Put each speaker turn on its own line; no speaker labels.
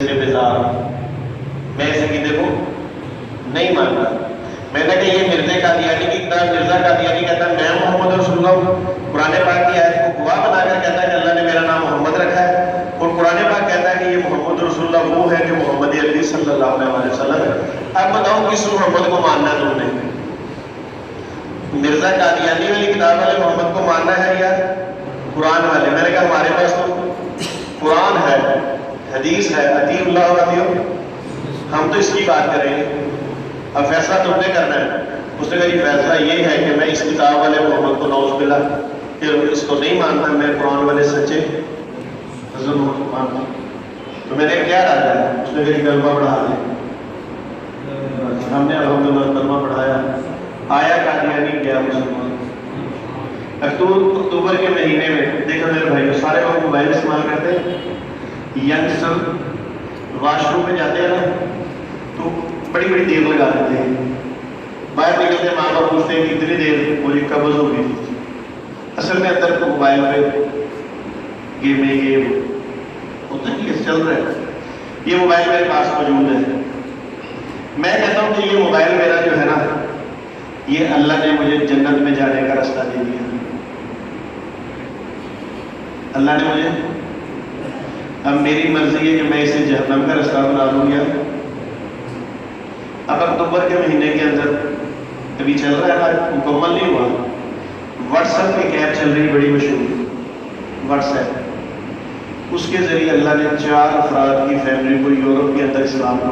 بیزار میں اس عقیدے کو نہیں مانتا. میں نے کہا یہ مرزا قادیانی کی کتاب، مرزا قادیانی کہتا ہے میں محمد رسول اللہ، قرآن پاک کی آیت کو گواہ بنا کر کہتا ہے کہ اللہ نے میرا نام محمد رکھا ہے، اور قرآن پاک کہتا ہے کہ یہ محمد رسول اللہ وہ ہے جو محمد عربی صلی اللہ علیہ وسلم ہے. اب بتاؤ کس محمد کو ماننا ہے تم نے؟ مرزا قادیانی والی کتاب والے محمد کو ماننا ہے یا قرآن والے؟ میں نے کہا ہمارے پاس تو قرآن ہے، حدیث ہے، اطیع اللہ و اطیع، ہم تو اس کی بات کریں گے. اب فیصلہ تم نے کرنا ہے. اس نے کہا یہ فیصلہ یہ ہے کہ میں اس کتاب والے محمد کو نعوذ باللہ پھر اس کو نہیں مانتا، میں قرآن والے سچے حضرت محمد کو مانتا ہوں. تو میں نے کیا راجا ہے؟ اس نے کہا کلمہ پڑھا دیں. ہم نے الحمدللہ کلمہ پڑھایا، آیا قادیانی گیا مسلمان. اکتوبر کے مہینے میں دیکھا میرے بھائی سارے لوگ موبائل استعمال کرتے ہیں، ینگسٹر واش روم میں جاتے ہیں نا تو بڑی بڑی دیر لگا دیتے ہیں، باہر نکلتے ماں باپ پوچھتے ہیں کہ اتنی دیر مجھے قبض ہو گئی تھی. اصل میں اندر موبائل پہ گیمیں یہ ہوتا ہے کہ چل رہا ہے. یہ موبائل میرے پاس موجود ہے. میں کہتا ہوں کہ یہ موبائل میرا جو ہے نا یہ اللہ نے مجھے جنت میں جانے کا راستہ دے دیا. اللہ نے مجھے، اب میری مرضی ہے کہ میں اسے جہنم کا راستہ بنا دوں یا اب اکتوبر کے مہینے کے اندر ابھی چل رہا ہے، مکمل نہیں ہوا. واٹس ایپ کی ایپ چل رہی بڑی مشہور واٹس ایپ، اس کے ذریعے اللہ نے 4 افراد کی فیملی کو یورپ کے اندر اسلام کا